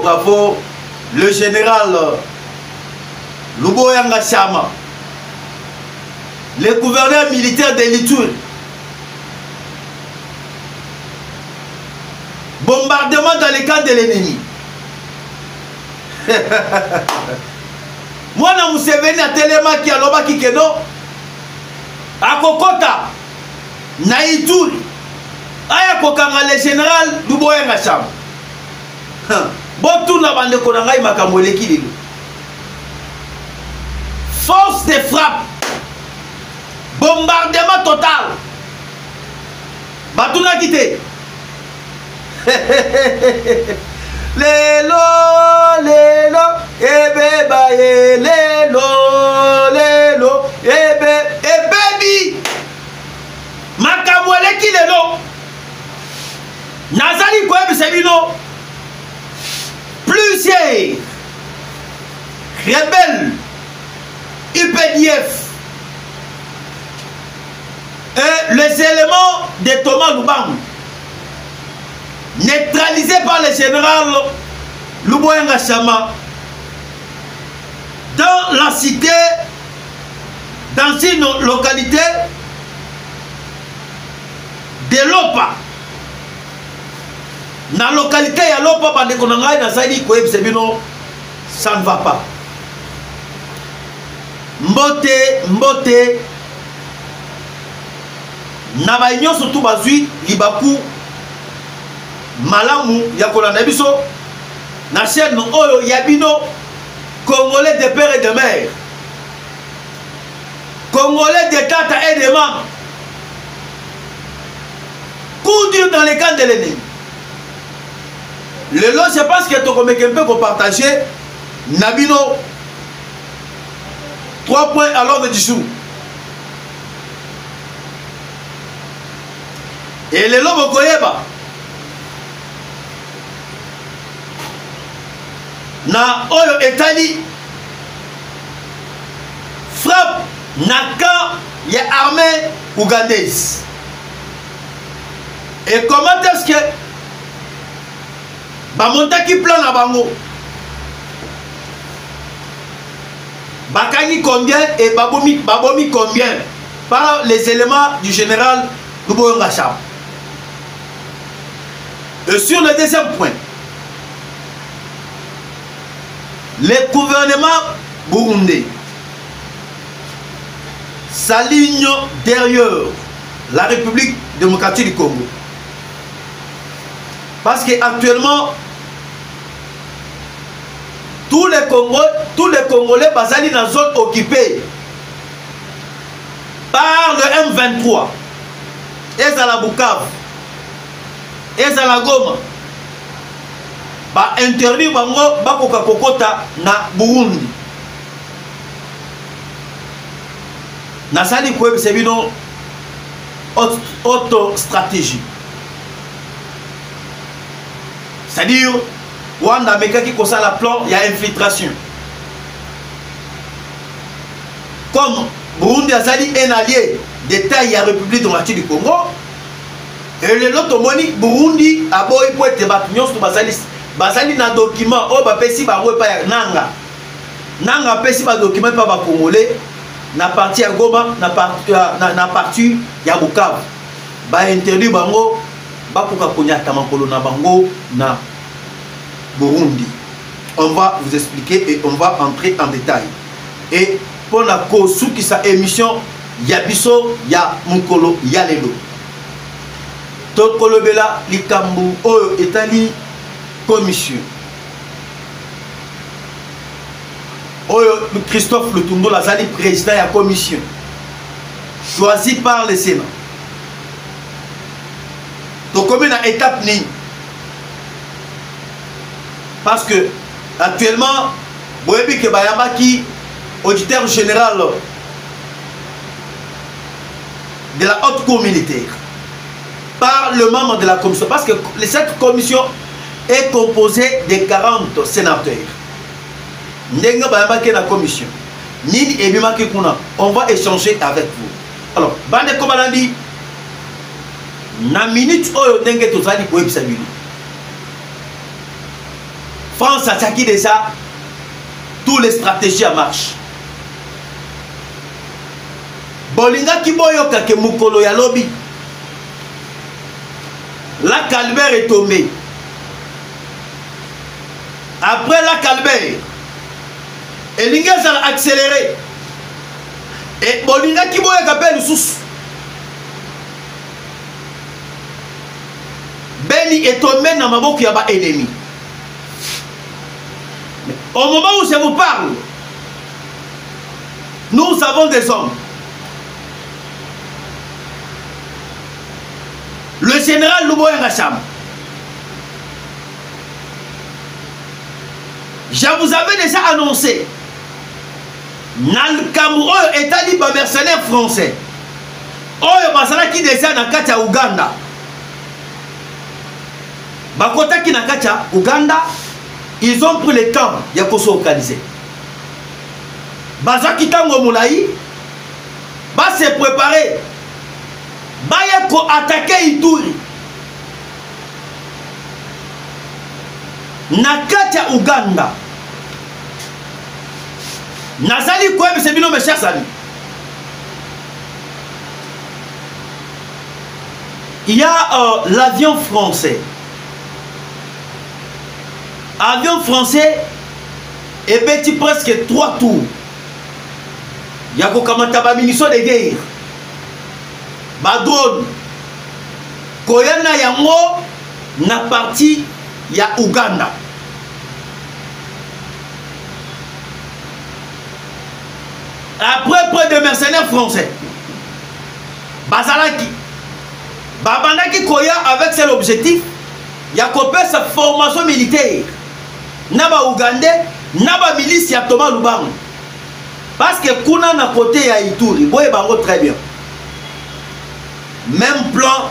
bravo. Le général Luboyanga Chama, le gouverneur militaire de l'Ituri. Bombardement dans les camps de l'ennemi. Moi, je suis venu à Téléma qui a l'oba qui keno. À Kokota, na Ituri. Aya kokanga le général Luboyanga Chama. Force de frappe, bombardement total. Batuna quitté. Lelo, lelo, ebe baye, lelo, lelo, ebe bi. Makamwele ki lelo. Nazali koyebi sebino. Plusieurs rebelles UPDF et les éléments de Thomas Lubangu neutralisés par le général Luboyanga Chama dans la cité, dans une localité de Lopa. Dans la localité ya Lopa bande konanga na sali ko ebsebino, ça ne va pas. Mbote na ba nyonso tu bazui libaku malamu ya kolanda biso na chaîne oyo yabino Congolais de père et de mère, Congolais de tata et de maman. Coup dur dans les camps de l'ennemi. Le lot, je pense que tu peux partager Nabino 3 points à l'ordre du jour. Et le lot, Mokoyeba na Oyo Etali frappe Naka y a armée ougandaise. Et comment est-ce que Bamontaki plan na bango Bakani combien et babomi combien par les éléments du général Luboyanga Chama. Et sur le deuxième point, le gouvernement burundais s'aligne derrière la République démocratique du Congo. Parce qu'actuellement, tous les Congolais basés dans la zone occupée par le M23, et à la Bukavu, et à la Goma, interdit bango bakoka kokota na Burundi. Na sali kweb sebino auto stratégie. C'est-à-dire Wanda meka qui kosa la plan, il y a infiltration. Comme Burundi a sali un allié d'État et la République démocratique du Congo, et le lot moni Burundi a boy pour être battu sur basali na document o ba pesi ba we pa nanga pesi ba document pa ba congolais na partie ya Goma na partie ya Bukavu ba interdit bango ba koka konyata makolo na bango na Burundi. On va vous expliquer et on va entrer en détail. Et pour la cause sous qui sa émission ya biso ya mukolo ya lelo to kolobela likambu oyo etali commission oyo Christophe Lutumbo Lazali président de la commission choisi par le Sénat. Donc comme une étape ni parce que actuellement Boyebi Kebayama qui auditeur général de la haute cour militaire par le membre de la commission parce que cette commission est composé de 40 sénateurs. Ndenga bayamba ke na commission. Nini ebima ke kuna. On va échanger avec vous. Alors, bande komalandi na minute oyo ndenge tozali ko ebisa bino. France a attaqué déjà toutes les stratégies en marche. Bolinga Kiboyoka ke mukolo ya lobby. La Calvaire est tombée. Après la Calvaire, Elinga a accéléré. Et Bolinga Kiboyoka pe lusous. Beni est tombé dans maboko ya ba ennemi. Au moment où je vous parle, nous avons des hommes. Le général Louboya Ngacham. Je vous avais déjà annoncé. Nalkamu Oyo État libre mercenaire français. Oyo Basala qui déjà na katia Uganda. Bakota qui na katia Uganda. Ils ont pris le temps de se organiser. Baza Kitango Moulaï va se préparer. Va ko attaquer Ituri. Nakatia Uganda. Nazali Koueb, c'est bien mes chers amis. Il y a l'avion français. Avion français et petit presque 3 tours. Il y a des munitions de guerre. Badrone. Koyana yango na parti ya Uganda. Après près de mercenaires français. Bazalaki. Babandaki Koya avec cet objectif. Il y a coupé sa formation militaire. Naba Ougandais, Naba milice ya Thomas Lubango. Parce que Kuna na côté ya Ituri, boye bango très bien. Même plan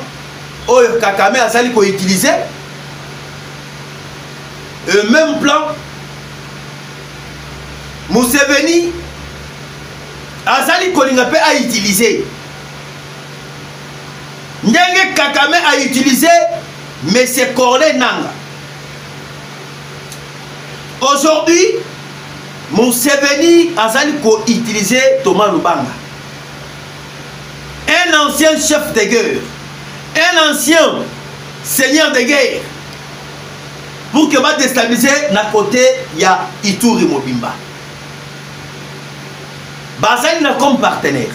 Oyo Kakame Azali ko utiliser. Même plan Museveni Azali Kolinga pe a utiliser. Ndenge Kakame a utilisé mais c'est Corlé Nanga. Aujourd'hui, Museveni Azali ko utiliser Thomas Lubanga. Un ancien chef de guerre, un ancien seigneur de guerre, pour que va déstabiliser na côté ya Ituri Mobimba. Bazali na comme partenaire,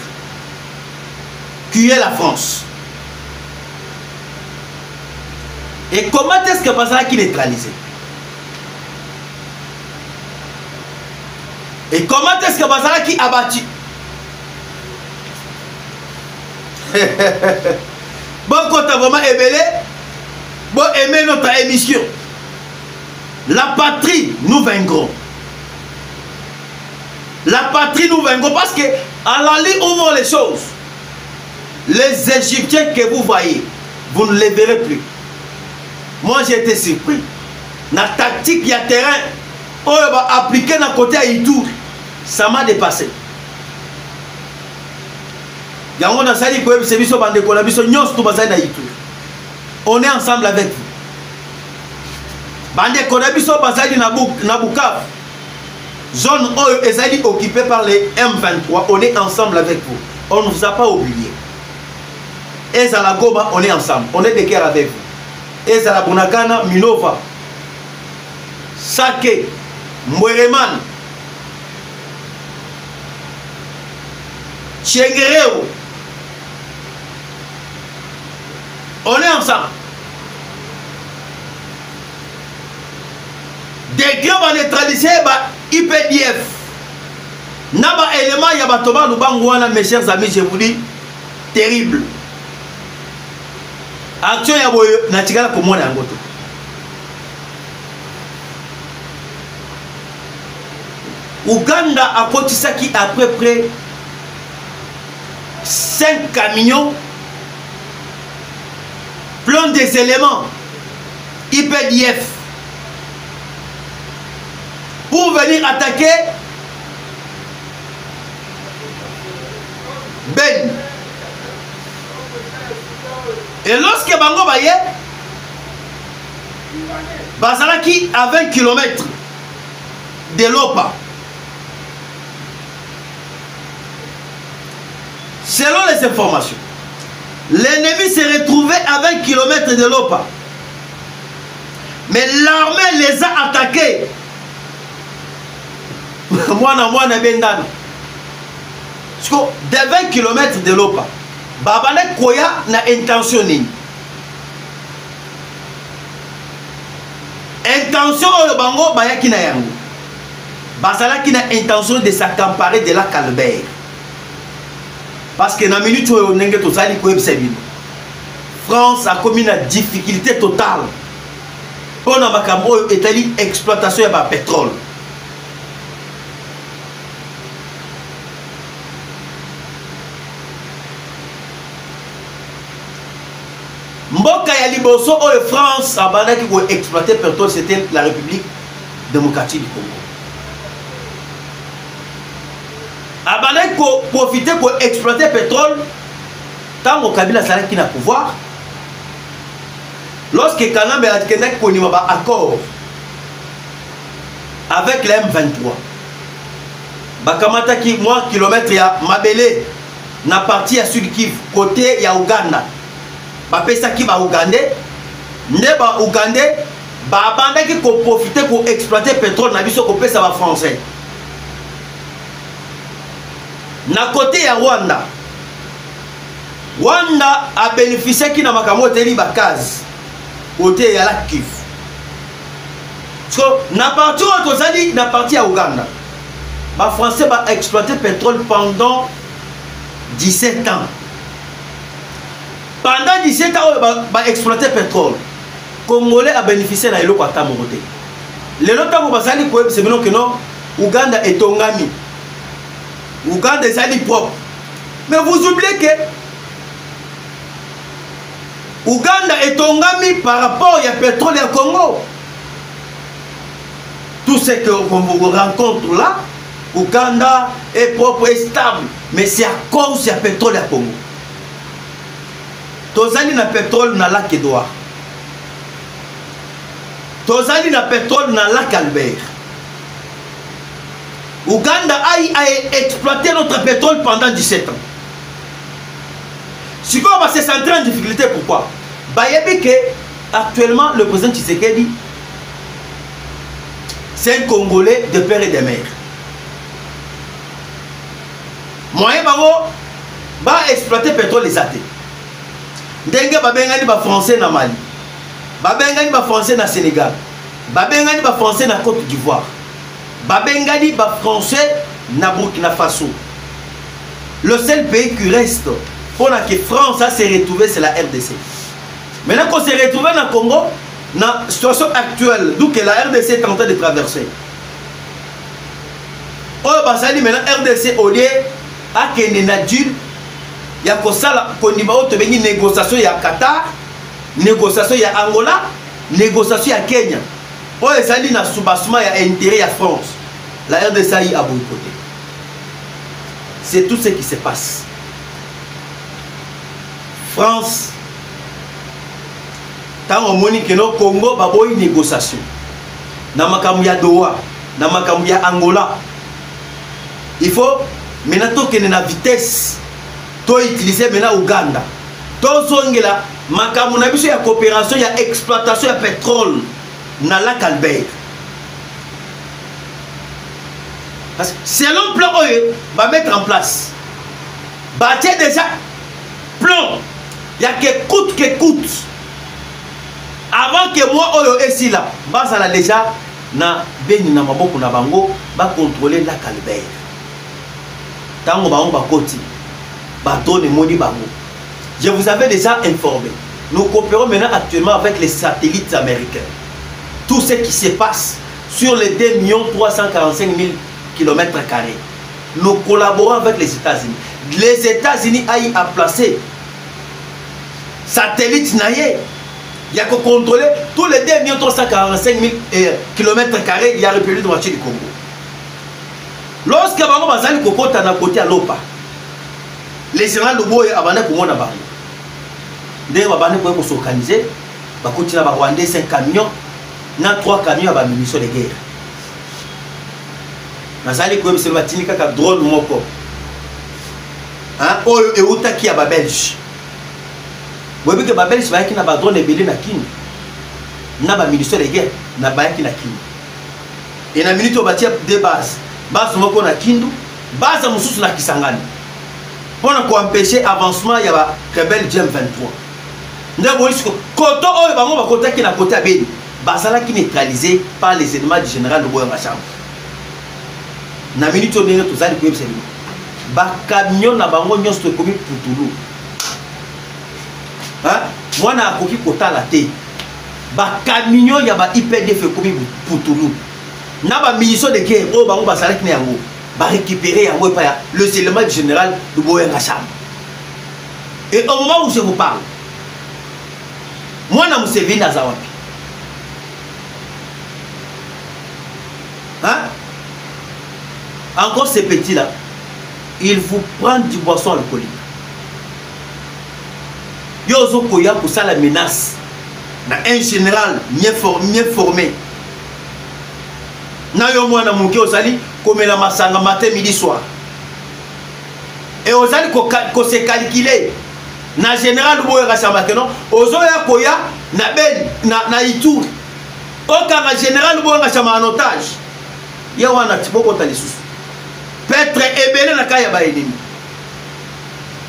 qui est la France. Et comment est-ce que Bazali qui neutralisé? Et comment est-ce que Bazali qui abattu? Bon, quand tu as vraiment ébélé, bon, aimer notre émission. La patrie, nous vaincrons. La patrie, nous vaincrons. Parce que, à la ligne, on voit les choses. Les Égyptiens que vous voyez, vous ne les verrez plus. Moi, j'ai été surpris. La tactique, il y a terrain. On va appliquer dans côté à Itour. Ça m'a dépassé. On est ensemble avec vous. Bande Konabiso Bazali Nabukav. Zone Ezali occupée par les M23. On est ensemble avec vous. On ne vous a pas oublié. Ezala Goma, on est ensemble. On est de guerre avec vous. Ezala Bunakana, Minova, Sake, Mwereman, Chengereo. On est ensemble. Des gars vont neutraliser IPDF. Naba élément yaba Thomas Lubangwana, mes chers amis, je vous dis, terrible. Action yaboyo natikala pour moi n'angoto. Ouganda a kotisaki à peu près 5 camions plein des éléments IPDF pour venir attaquer Ben. Et lorsque Bango Baye, bazalaki à 20 km de Lopa. Selon les informations, l'ennemi s'est retrouvé à 20 km de Lopa. Mais l'armée les a attaqués. Moi, bendana. De 20 km de Lopa, Babane Koya n'a intention ni. Intention au bango bayaki na yango. Basala qui n'a intention de s'accaparer de la Calvaire. Parce que dans la minute où on est tous allés France a commis une difficulté totale. Pour la Macambo est allé exploitation de pétrole. Mboka ya liboso o France a bandaki pour exploiter pétrole, c'était la République démocratique du Congo. A bandaki pour profiter pour exploiter pétrole tant que Kabila Sala qui n'a pouvoir. Lorsque Kanambe a dit qu'on y va accord avec les M23. Bakamata qui moi kilomètre ya Mabele na partie à Sud Kivu côté ya Uganda. Bapesa ki ba Ougandais, ne ba Ougandais, ba banda qui ko profiter pour exploiter pétrole na biso ko pesa ba français. Na côté ya Rwanda. Rwanda a bénéficié qui na makamo teli ba case côté ya la Kivu. So na partie otozali na partie ya Uganda. Ba français ba exploiter pétrole pendant 17 ans. Pendant 17 ans, on va exploiter le pétrole. Les Congolais a bénéficié de l'eau à Tamogote. Le temps où c'est que non, Ouganda est tongami. Ouganda est propre. Mais vous oubliez que Ouganda est tongami par rapport au pétrole et au Congo. Tout ce qu'on vous rencontre là, Ouganda est propre et stable. Mais c'est à cause du pétrole et au Congo. Tozali na pétrole na lac Edouard. Tozali na pétrole na lac Albert. Ouganda a exploité notre pétrole pendant 17 ans. Si on va se centrer en difficulté, pourquoi? Bayebi que actuellement le président Tshisekedi c'est un Congolais de père et de mère. Moyen bango va exploiter pétrole les athées. Ndenge babengani ba français na Mali, babengani ba français na Sénégal, babengani ba français na Côte d'Ivoire, babengani ba français na Burkina Faso. Le seul pays qui reste pour que France a se retrouvé, c'est la RDC. Maintenant qu'on s'est retrouvé dans le Congo, dans la situation actuelle, d'où que la RDC est en train de traverser. Oh basali maintenant RDC au lieu à Kenenadjul. Il y a une négociation à Qatar, négociation à Angola, négociation à Kenya. Oh, et ça dit na soubassement, il y a intérêt à France. La RDC a boycotté. C'est tout ce qui se passe. France, tant on moni que le Congo va avoir une négociation. Namakamouya Doha, Namakamouya Angola. Il faut maintenant qu'il y ait une vitesse. To utiliser maintenant Ouganda. To zongela makamu na biso ya coopération ya exploitation ya pétrole na lac Albert. Parce que selon plan oyo va mettre en place. Bâtir déjà plan. Il y a que coûte. Avant que moi oyo esi là, bazala déjà na beni na maboko na bango ba contrôler lac Albert. Tango bango ba koti. Je vous avais déjà informé. Nous coopérons maintenant actuellement avec les satellites américains. Tout ce qui se passe sur les 2 345 000 km². Nous collaborons avec les États-Unis. Les États-Unis a placé satellites naïe. Il y a que contrôler tous les 2 345 000 km². Il y a la République démocratique du Congo. Lorsque Bango Bazali Koko Tana côté à Lopa. Les généraux de Boye abandonnent pour moi d'abord. Dès que abandonnent pour s'organiser, bah continuer à Rwandais 5 camions na 3 camions à munitions de guerre. Nazali ko yebisela batini kaka drone moko. Hein, oyo eutaki ya ba Belge. Boyebi ke ba Belge bayaki na ba drone ebele na Kindu. Na ba munitions de guerre na bayaki na Kindu. Et na minute obatia deux bases. Base moko na Kindu, base mosusu na Kisangani. Pour empêcher avancement ya ba rebelle GM23. Ndebo isko koto oyo bango bakotaki na côté ya Beni. Basala qui neutralisé par les éléments du général de Boya Chambre. Na minute on est tous allés pour ébser. Ba camion na bango nyonso to komi putulu. Hein? Moi na koki kota la te. Ba camion ya ba IPDF komi putulu. Na ba munitions de guerre o bango basala qui yango. Ba récupérer yango pa les éléments du général de Boya Chambre. Et au moment où je vous parle, moi na Museveni azawapi. Hein? Encore ces petits-là, ils vous prennent du boisson alcoolique. Yozo Koya pour ça la menace. Un général mieux formé. Na yo mwana muke osali comme la masanga matin midi soir. Et osali ko se calculer na général Boya Rachamba que non, ozoya Koya na ben na Itour. Aucun général Boya Rachamba en otage. Ya wana tiboko talisusu Petre ebele na kaya ba ennemi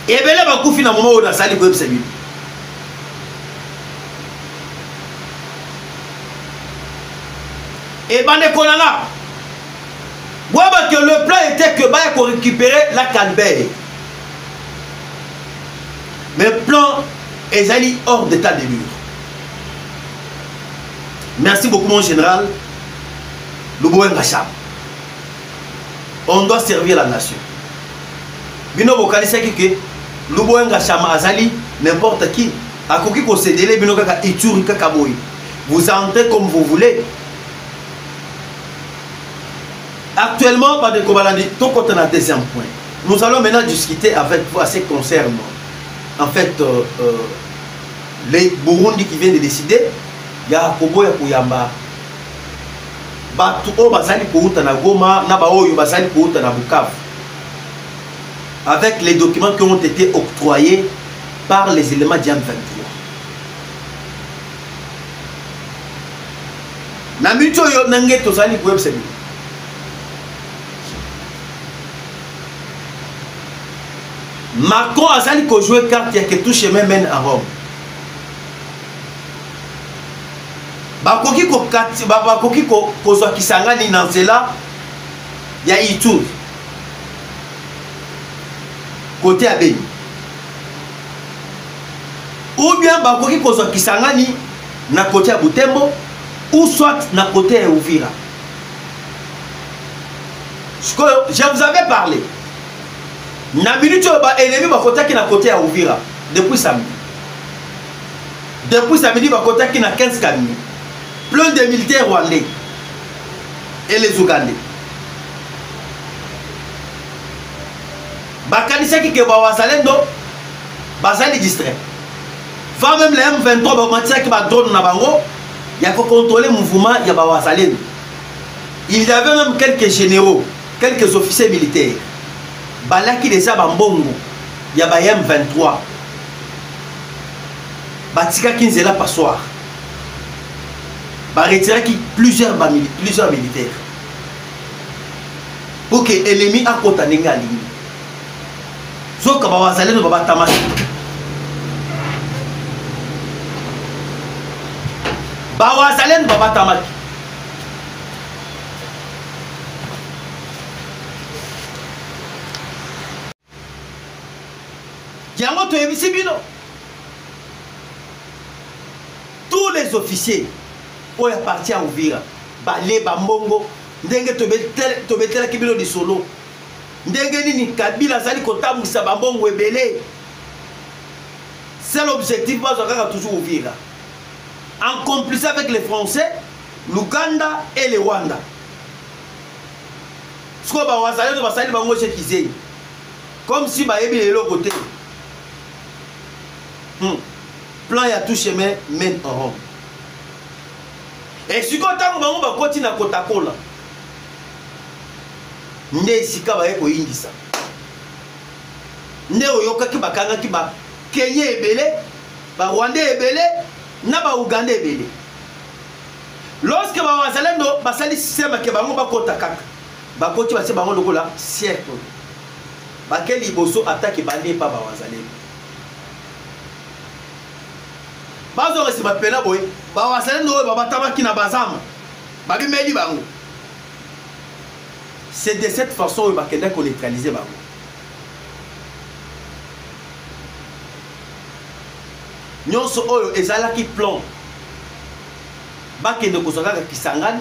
ebele ba kufi na moment na sali ko ebsebi et bande konanga boba que le plan était que ba ko récupérer la Canberra, mais le plan est allé hors d'état de l'ure. Merci beaucoup mon général Luboya Ngasham. On doit servir la nation. Bino bokalisa ki Luboya Ngasham azali n'importe qui. Akoki ko cédele bino kaka Ituri kaka boy. Vous entrez comme vous voulez. Actuellement, par de Kobalandi, tout côté na deuxième point. Nous allons maintenant discuter avec vous à ce qui concerne en fait les Burundi qui viennent de décider ya Koboya Kuyamba. Batu o bazali kouta na Goma na baoyo bazali kouta na Bukavu avec les documents qui ont été octroyés par les éléments d'IAM23. Na mito yo nange tozali ko website. Macron azali ko jouer carte ya que tout chemin mène à Rome. Bakoki kozwa Kisangani na nzela ya Ituri côté ya Beni, ou bien bakoki kozwa Kisangani na côté ya Butembo, ou soit na côté ya Uvira. Je vous avais parlé na minute ba ennemi bakotaki na côté ya Uvira depuis samedi bakotaki na 15 camions plein de militaires rwandais et les Ougandais. Bakanisaki ke bawazalendo bazali distrait. Fa même les M23 bamatisa ki ba drone na bango ya ko contrôler mouvement ya bawazalendo. Il y avait même quelques généraux, quelques officiers militaires. Balaki les abambongo ya ba M23. Batika kinzela passoir. Va retirer plusieurs militaires pour que l'ennemi a contenu la ligne. Sauf que Babazalé ne va pas tamasser. Babazalé ne va pas tamasser. Tous les officiers qui appartiennent à Uvira, Balé, Bambongo, ndenge tobetela kibilo di solo, ndenge nini Kabila zali kotambusa Bambongo ebele. C'est l'objectif parce qu'on toujours Uvira. En complice avec les Français, l'Ouganda et le Rwanda. Ce qu'on va voir, c'est Bango Chekizé. Comme si Baébi est l'autre côté. Plan y a tout chemin mène en Rome. et siko tango bango bakoti na kotakola nde esika baye koyindisa nde oyokaki bakangaki ba Kenya ebele ba Rwanda ebele na ba Uganda ebele lorsque ba wazalendo basali système ke bango bakota kaka bakoti base bango lokola siècle bakeli boso attaque bandi pa ba wazalendo bazo resi ba pena boy ba wazalendo oyo babatabaki na bazama babimeli bango. C'est de cette façon qu'on neutralise bango. Nyonso oyo ezalaki plan bakende kozaka Kisangani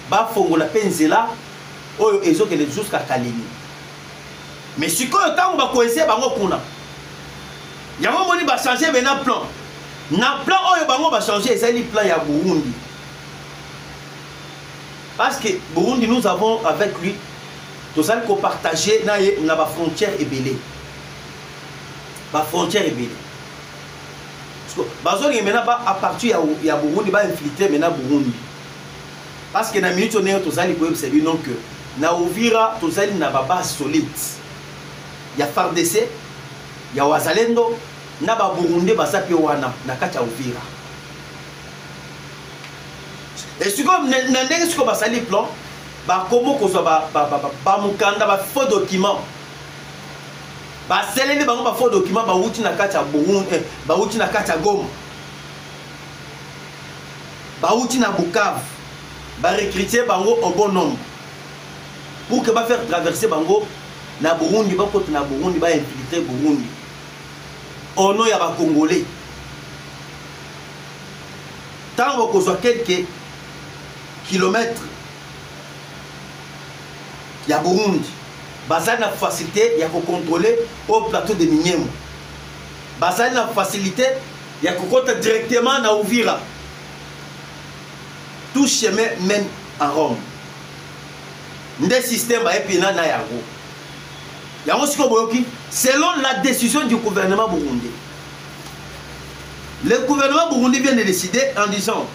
bafongola pe nzela oyo ezokende jusqu'à Kalemi. Mais sikoyo tango bakoese bango kuna yango moni ba changer bena plan na plan oyo bango ba changer ezali plan ya Burundi. Parce que Burundi, nous avons avec lui, nous allons partager na ba frontière ébélée. Ba frontière ébélée. Parce que maintenant à partir ya Burundi ba infiltrer maintenant Burundi. Parce que na minute on est tous allés pour c'est non que na Uvira tous allés na ba base solide. Ya FARDC, ya Wazalendo, na ba Burundi ba sapi wana na kati ya Uvira. Et si comme n'endez ce qu'on va salir plan, bah comment qu'on soit bah mukanda bah faux document, bah c'est les bah faux document bah outil na kacha Burundi, bah outil na kacha Goma, bah outil na Bukavu, bah recruter bango au bon nombre pour que bah faire traverser bango na Burundi, bah côté na Burundi bah infiltrer Burundi, au nom y a bah Congolais, tant qu'on soit quelques kilomètres il y a Burundi bazali na facilité ya contrôler au plateau de Mignemo bazali na facilité ya kokota directement na Uvira tout chemin mène à Rome nde système ba epina na yango yango siko boyoki selon la décision du gouvernement burundais. Le gouvernement burundais vient de décider en disant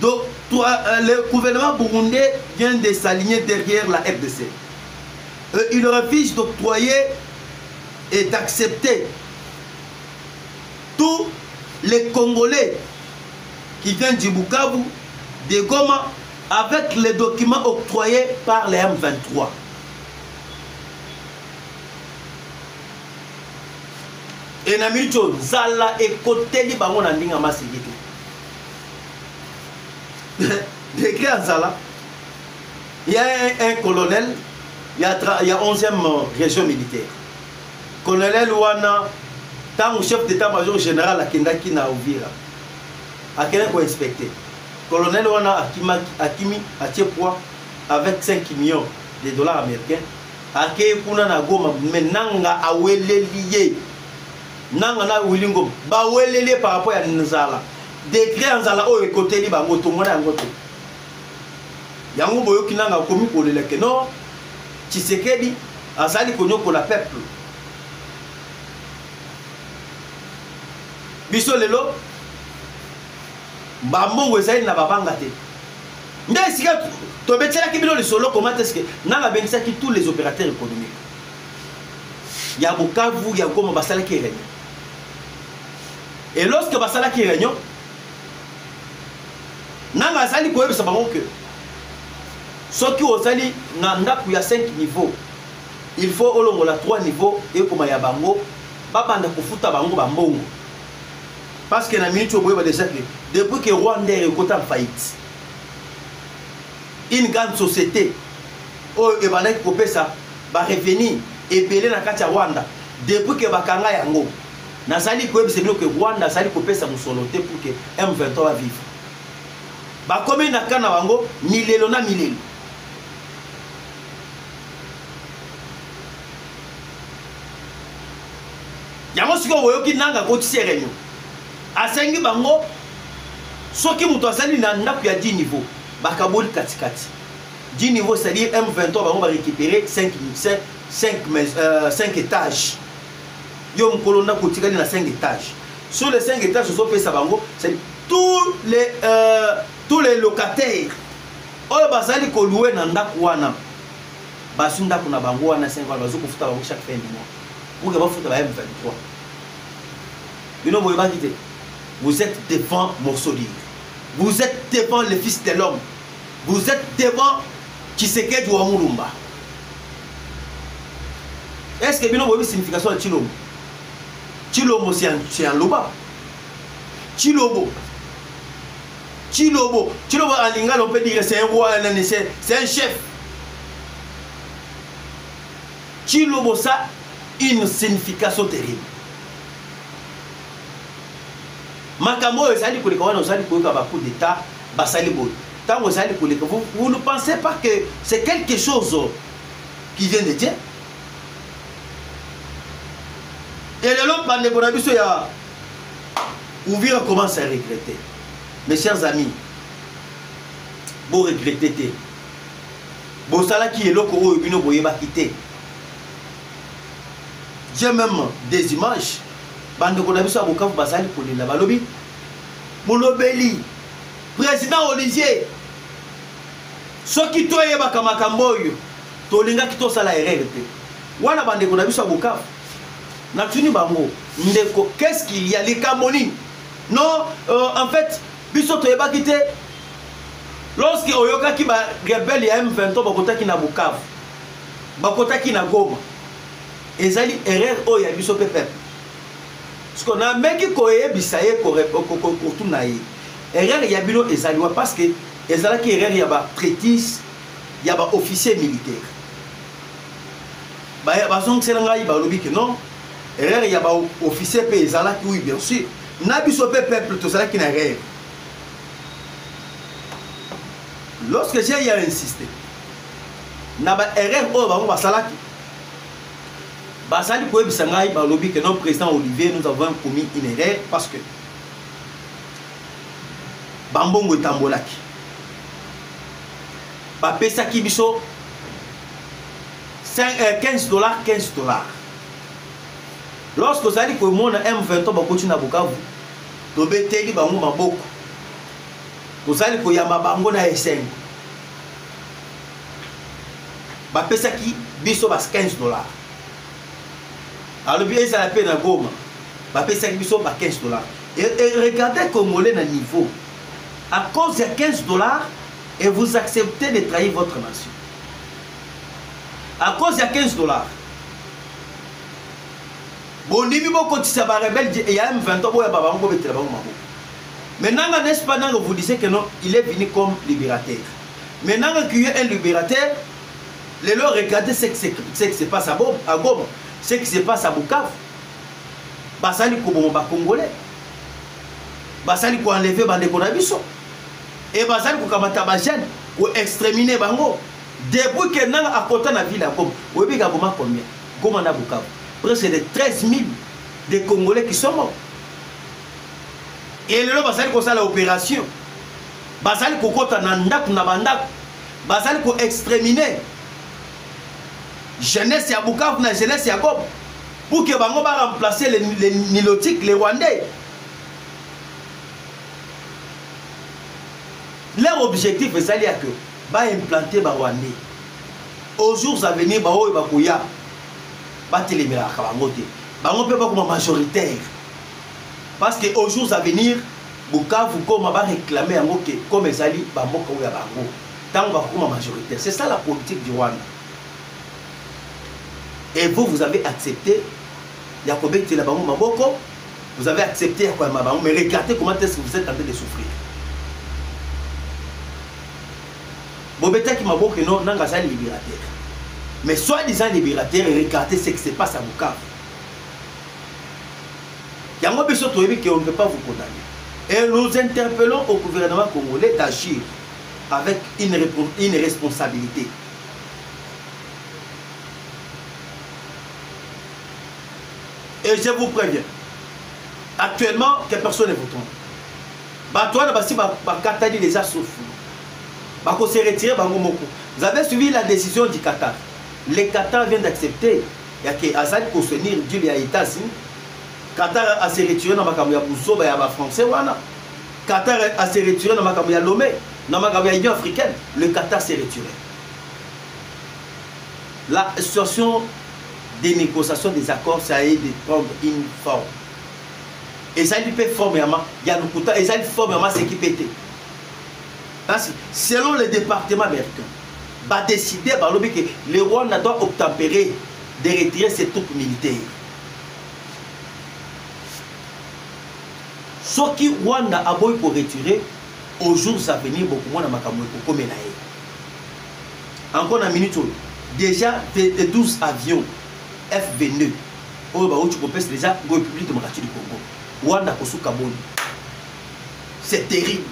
donc, le gouvernement burundais vient de s'aligner derrière la RDC. Il refuse d'octroyer et d'accepter tous les Congolais qui viennent du Bukavu, de Goma, avec les documents octroyés par les M23. Et Namilcho, Zala et Koteli Bangon Andinga Masigiti. Décret en Zala, il y a un colonel, il y a 11e région militaire. Colonel Ouana, tant que chef d'état-major général à Kendaki na Uvira, à quel point inspecté. Colonel Ouana Akimi a poids avec 5 millions de dollars américains. À Kekuna na Goma, menanga a welelié. Nanga na Wilingo, ba welelié par rapport à Nzala. Décret en Zala o ekote li bango to mona ngoto yango boyo kinanga komi ko le keno Tshisekedi azali konyo ko la peuple biso lelo ba mbongo ezali na babanga te nde sika to betela ki bilo le solo comment est-ce que nanga bengisa ki tous les opérateurs économiques ya Bukavu ya Goma basala ki réunion et lorsque basala ki réunion nanga sali ko yebisa bango que soki ozali na ndaku ya 5 niveaux il faut olongola 3 niveaux et koma ya bango babanda kofuta bango bambongo parce que na minute oboye ba déjà que depuis que Rwanda est en faillite une grande société o ebana ko pesa ba revenir ebele na kati ya Rwanda depuis que bakanga yango nazali ko yebisa que Rwanda sali ko pesa musoloté pour que M23 va vivre. Ba komi na kana bango milelo na milelo yango siko boyoki nanga ko tisi réunion asengi bango soki muto asali na ndaku ya 10 niveaux bakaboli katikati 10 niveaux c'est-à-dire M23 bango ba récupérer 5 étages yo mkolo na kotikali na 5 étages sur les 5 étages so pesa bango c'est tous les locataires oyo bazali ko louer na ndako wana basu ndako na bango wana 5 ans bazo ko futa bango chaque fin du mois pour que ba futa ba M23 bino boye ba kité vous êtes devant Morceau-Libre, vous êtes devant le fils de l'homme, vous êtes devant Tshisekedi wa Mulumba. Est-ce que bino boye signification de Tshilombo? Tshilombo c'est un loba. Tshilombo en lingala, on peut dire c'est un roi, c'est un chef. Tshilombo, ça une signification terrible. Makambo ezali koleka wana ozali koyoka ba coup d'état basali boy. Tant ozali koleka, vous ne pensez pas que c'est quelque chose qui vient de Dieu? Et le long par les bonabiso ya Ouvira commence à regretter. Mes chers amis, vous regrettez. Bon sala qui est loko oyo bino boyeba kité. J'ai même des images. Bande konabiso abokavu basali kolela balobi. Molobeli. Président Olivier. Soki toyeba kamakambo oyo. Tolinga kito sala erreur te. Wana bande konabiso abokavu. Natuni bango. Ndeko, qu'est-ce qu'il y a les Camonines? Non, en fait, biso toyeba kité. Lorsque oyoka ki ba rebelle ya M23 bakota ki na Bukavu. Bakota ki na Goma. Ezali erreur oyo ya biso pepe. Parce qu'on a mec qui koye bisaye ko tuna yi. Erreur ya bino ezali wa parce que ezala ki erreur ya ba traitiste, ya ba officier militaire. Ba son selanga yi ba lobi que non. Erreur ya ba officier pe ezala ki oui bien sûr. Na biso peuple to sala ki na erreur. Lorsque j'ai insisté, na ba erreur o ba ba salaki. Ba sali ko bisanga ba lobi que non président Olivier nous avons commis une erreur parce que Bambongo etambolaki. Ba pesa ki biso $15. Lorsque vous allez pour mon M23 bakoti na Bukavu, to beteli bango maboko. Vous allez pour yamba bango na SN. Ba pesa ki biso bas $15. Alors bien ça la peine à Goma. Ba pesa ki biso ba $15. Et regardez Congolais na niveau. À cause de $15 et vous acceptez de trahir votre nation. À cause de $15. Bon, il y a rebelle et il y a M23 maintenant, n'est-ce pas, vous disiez que non, il est venu comme libérateur. Maintenant qu'il y a un libérateur, les gens regardent ce qui se passe à Goma, ce qui se passe à Bukavu. Basali Kobomba Congolais. Basali ko enlever bande konabiso. Et basali ko kamata bajane ko exterminer bango. Depuis que nanga à côté na ville à Goma, obi ka Goma combien? Goma na Bukavu. Presque de 13 000 de Congolais qui sont morts. Et le basali ko sala opération. Basali ko kota na ndaku na bandaku. Basali ko exterminer jeunesse ya Bukavu na jeunesse ya Goma. Pour que bango ba remplacer les Nilotiques, les Rwandais. Leur objectif est d'aller que ba implanter ba Rwandais. Aux jours à venir ba oyo ba koya ba télémira kabangote. Bango peut pas comme majoritaire. Parce que aux jours à venir Bukavu comme ba réclamer yango que comme ezali ba mboka oya bango. Tant ba comme majoritaire. C'est ça la politique du Rwanda. Et vous avez accepté Yakobek Telabango Maboko, vous avez accepté Yakobek Mabango, mais regardez comment est-ce que vous êtes en train de souffrir. Bobeta qui Maboko non, n'a pas libérateur. Mais soi-disant libérateur, regardez ce qui se passe à Bukavu. Yango Besso Toyebi qu'on ne peut pas vous condamner. Et nous interpellons au gouvernement congolais d'agir avec une responsabilité. Et je vous préviens, actuellement, que personne ne vous trompe. Les a souffert. Vous avez suivi la décision du Qatar. Le Qatar vient d'accepter. Il y a que Azad pour soutenir Dieu et États-Unis. Qatar a se retiré dans la Français. Qatar a se retiré dans ma Lomé, dans ma Union africaine. Le Qatar s'est retiré. La situation des négociations des accords, ça a été de prendre une forme. Et ça lui fait formellement, il y a le couteau, et ça lui fait formellement ce qui pétait. Selon le département américain, va décider que le Rwanda doit obtempérer de retirer ses troupes militaires. Ce qui Rwanda a beau pour retirer, aux jours à venir, beaucoup moins dans ma caméra pour comme encore une minute, déjà 12 avions F-22, où tu peux déjà la République démocratique du Congo. Rwanda Kosu Kaboni. C'est terrible.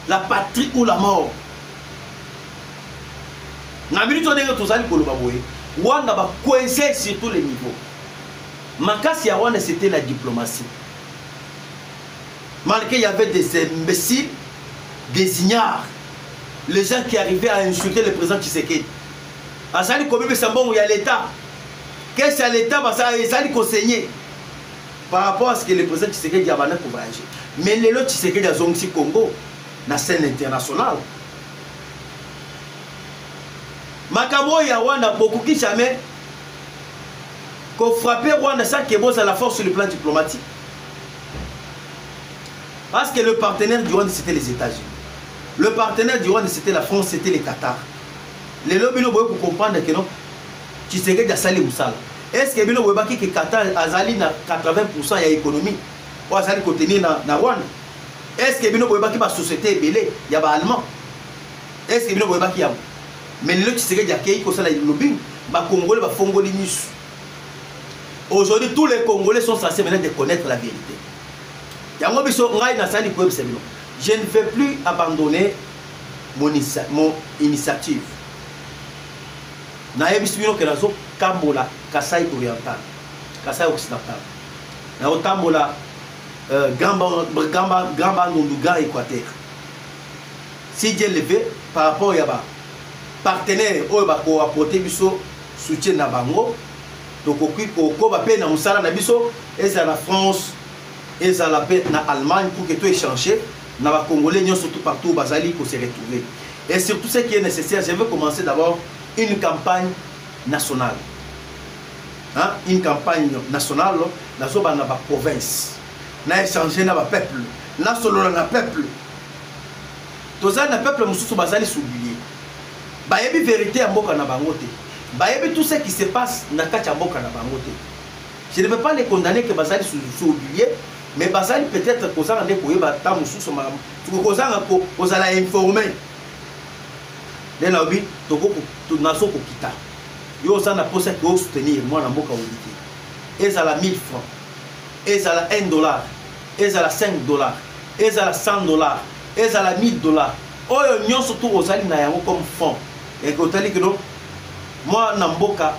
La patrie ou la mort. Na minute on est tous allés pour le Baboué. Rwanda va coincer sur tous les niveaux. Makasi à Rwanda c'était la diplomatie. Malgré qu'il y avait des imbéciles, des ignares, les gens qui arrivaient à insulter le président Tshisekedi. Azali Kobe Sambon, il y a l'État. Qu'est-ce que l'État va s'aller conseiller par rapport à ce que le président Tshisekedi a pour voyager. Mais les autres Tshisekedi a Zongsi Congo, na scène internationale. Makamo ya Rwanda, beaucoup qui jamais qu'on frappait Rwanda sans que bon à la force sur le plan diplomatique. Parce que le partenaire du Rwanda c'était les États-Unis. Le partenaire du Rwanda c'était la France, c'était le Qatar. Les lobbies pour comprendre que non, Tshisekedi a sali Moussala. Est-ce que bino boyebaki que Qatar azali na 80% ya économie pour azali contenir na Rwanda? Est-ce que bino boyebaki ba société belé ya ba allemand? Est-ce que bino boyebaki ya? Mais le Tshisekedi a kei ko sala lobbying, ba Congolais ba fongoli nisu. Aujourd'hui tous les Congolais sont censés maintenant de connaître la vérité. Yango biso ngai na sali ko ebisa bino. Je ne vais plus abandonner mon initiative. Na ebisi bino ke nazo Kambola, Kasaï oriental, Kasaï occidental. Na otambola Gamba Nunduga Équateur. Si Dieu le veut, par rapport à partenaire qui va apporter biso soutien na bango, donc ko ba pe na musala na biso, et ça la France, et ça la paix na Allemagne pour que tout échange, na ba Congolais surtout partout bazali pour se retrouver. Et surtout ce qui est nécessaire, je vais commencer d'abord une campagne nationale. Hein? Une campagne nationale dans la province. Na échanger na peuple. Na solo na peuple. Tous les peuple mususu bazali s'oublier. Ba yebi vérité ya mboka na bangote. Ba yebi tout ce qui se passe na kati ya mboka na bangote. Je ne veux pas les condamner que bazali s'oublier, mais bazali peut-être que ça ndeko yeba ta mususu ma ko za ko ozala informer. Les lobbies toko to naso ko kita. Yo ça na posa ko soutenir moi na mboka oliki. Et ça la 1000 francs. Et ça la $1. Et ça la $5. Et ça la $100. Et ça la $1000. Oyo nyon surtout ozali na yango comme fond. Et ko tali que non moi na mboka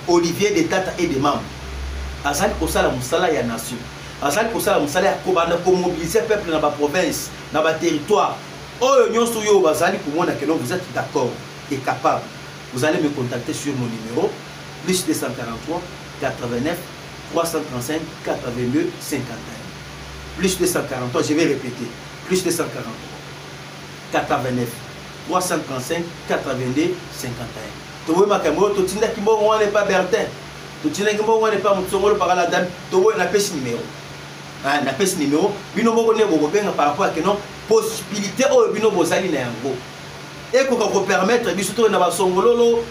Olivier de Tata et des membres. Azali ko sala musala ya nation. Azali ko sala musala ya ko banda ko mobiliser peuple na ba province, na ba territoire. Oyo nyon sur yo bazali pour moi que non vous êtes d'accord et capable. Vous allez me contacter sur mon numéro plus 243 89 335 82 51. Plus 243, je vais répéter. Plus 243 89 335 82 51. Tu vois ma caméra, tu tiens qui on n'est pas Bertin. Tu tiens qui on n'est pas Moutsongolo par la dame. Tu vois la pêche numéro. La pêche numéro. Bino moko ne bobo benga par rapport à que non possibilité au bino bozali na yango. Et qu'on peut permettre biso na ba songololo.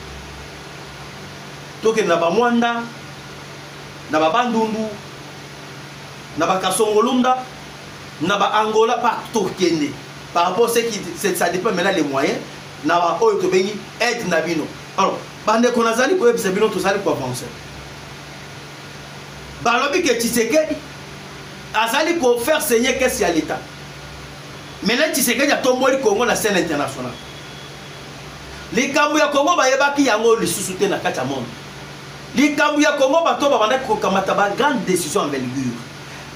To ke na ba Mwanda, na ba Bandundu, na ba Kasongolunda, na ba Angola partout kende. Par rapport à ce qui ça dépend maintenant les moyens. Na ba oyo to bengi aide na bino. Alors, bande ko nazali ko ebisa bino to sali ko avancer. Balobi ke Tshisekedi azali ko faire saigner qu'est-ce à l'état. Maintenant Tshisekedi a tomboli Congo na scène internationale. Les Kambu ya Congo ba yebaki yango lisusu te na kati ya monde. Les Kambu ya Congo ba to ba banda ko kamata ba grande décision envergure.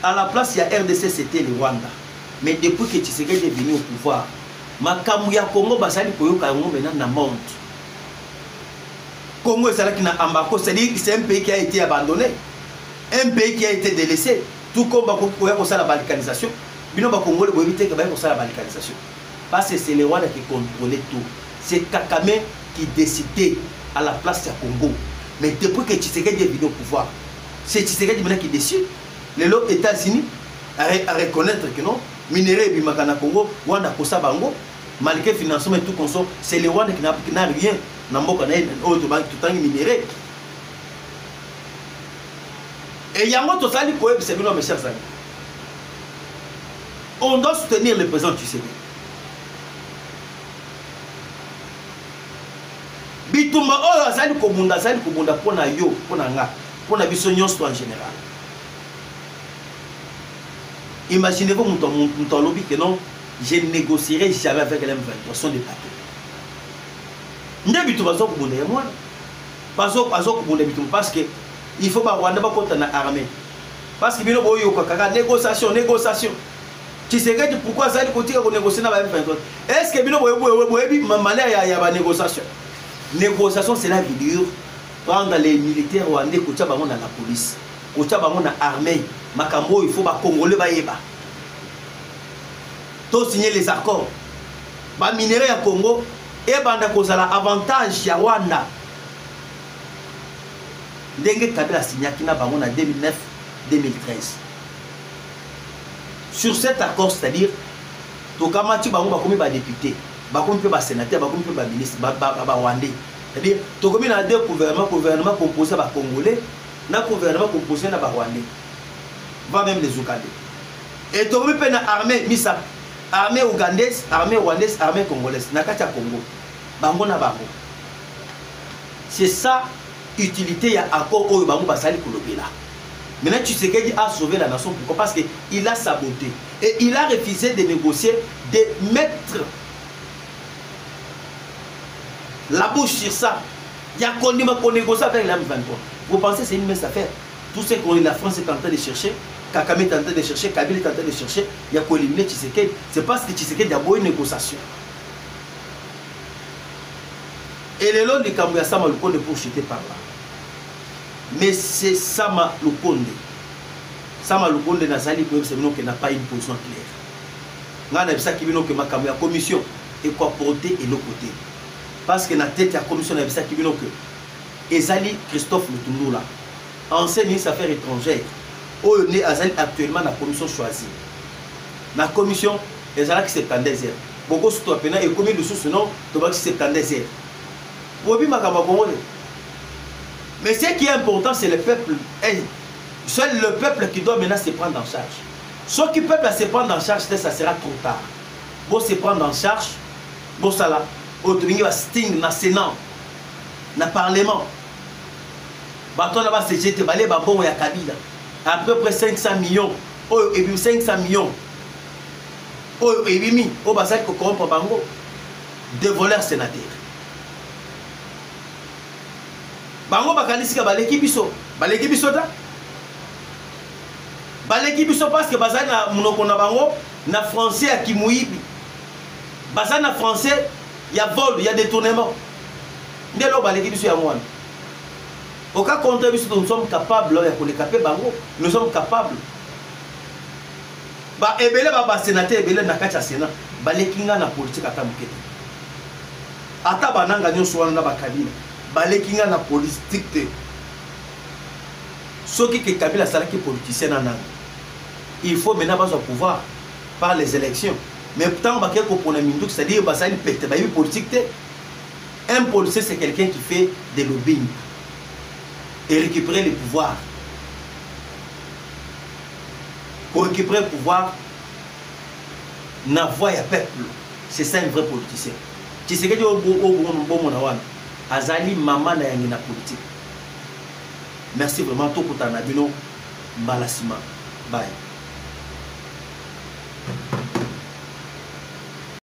À la place il y a RDC c'était le Rwanda. Mais depuis que Tshisekedi est venu au pouvoir, makambu ya Congo basali koyoka yango maintenant na monde. Congo est qui na ambako, c'est-à-dire que c'est un pays qui a été abandonné, un pays qui a été délaissé, tout comme Bakoya pour ça la balkanisation. bino ba Congolais boyebi te que ba ko sala balkanisation parce que c'est le Rwanda qui contrôlait tout. C'est Kagame qui décidait à la place du Congo. Mais depuis que Tshisekedi est venu au pouvoir, c'est Tshisekedi maintenant qui décide. Les États-Unis à reconnaître que non, minerai bimakana Congo, Rwanda kosa bango, malgré financement et tout conso, c'est le Rwanda qui n'a rien. Namboka na autre banque tout temps minerai. Et yango tosali koyeb c'est bien mes chers amis. On doit soutenir le président Tshisekedi. Bitumba oyo azali kobunda pona yo, pona nga, pona biso nyonso en général. Imaginez-vous mon lobby que non, je ne négocierai jamais avec l'M23, sont des papiers. Nde bitumba zo kobunda ya mwana. Bazo kobunda bitumba parce que il faut pas Rwanda ba kota na armée. Parce que bino boyo kaka négociation. Tu sais pourquoi ça continue à négocier na M23. Est-ce que bino boyo manière ya ba négociation. Négociation c'est la vidéo prendre les militaires rwandais kotia bango na la police, kotia bango na armée, makambo il faut ba Congolais ba yeba. To signer les accords. Ba minerai ya Congo et banda kozala avantage ya Rwanda. Ndenge Kabila signaki na bango na 2009-2013. Sur cet accord, c'est-à-dire tokamati bango bakomi ba député, bakomi pe ba sénateur, bakomi pe ba ministre, ba Rwandais. C'est-à-dire tokomi na deux gouvernement composé ba Congolais, na gouvernement composé na ba Rwandais. Va même les Ougandais. Et tokomi pe na armée misa, armée ougandaise, armée rwandaise, armée congolaise, na kati ya Congo. Bango na bango. C'est ça utilité ya accord oyo bango basali kolobela. Maintenant Tshisekedi a sauvé la nation pourquoi? Parce que il a saboté et il a refusé de négocier, de mettre la bouche sur ça. Il y a qu'on négocier avec la M23. Vous pensez que c'est une mince affaire? Tout ce que la France est en train de chercher, Kagame est en train de chercher, Kabila est en train de chercher, il y a qu'on éliminer Tshisekedi. C'est parce que Tshisekedi a beau une négociation. Et les lots de Kamouya Sama Lukonde pour chuter par là. Mais c'est Sama Lukonde. Sama Lukonde Nazali qui n'a pas une position claire. N'a pas qui que ma Kamouya commission est quoi porter et l'autre côté. Parce que la tête de la commission n'a pas qui que Ezali Christophe Lutundula, ancien ministre des Affaires étrangères, où est Azali actuellement la commission choisie. La commission Ezali qui s'est tendue. Beaucoup de gens et combien de sous nom de qui s'est tendue. Mais ce qui est important, c'est le peuple. C'est le peuple qui doit maintenant se prendre en charge. Ce qui le peuple se prendre en charge, ça sera trop tard. Pour se prendre en charge, pour ça là, il va sting dans le Sénat, dans le Parlement. Baton là-bas, c'est jeté, balé, babon, il y a Kabila. À peu près 500 millions. Et puis 500 millions. Et puis, au bas, c'est corrompre bango. Des voleurs sénateurs. Bango bakalisi ka baleki biso ta baleki biso parce que bazali na monoko na bango na français ya kimuibi bazali na français ya vol ya détournement ndelo baleki biso ya mwana au cas contre biso nous sommes capables ya koleka pe bango nous sommes capables ba ebele ba sénateur ebele na kati ya sénat baleki nga na politique ata mokete ata bananga nyonso wana na bakabila Balekinga na politique. Ceux qui Kabila salaki politicien nan. Il faut maintenant avoir au pouvoir par les élections. Mais tant que pour Mindouk, c'est-à-dire que ça une pète, politique. Un policier c'est quelqu'un qui fait des lobbying et récupérer le pouvoir. Pour récupérer le pouvoir, na voix ya peuple. C'est ça un vrai politicien. Tu sais que tu as Azali maman na yangi na politique. Merci vraiment tout pour ta nabino. Balasima. Bye.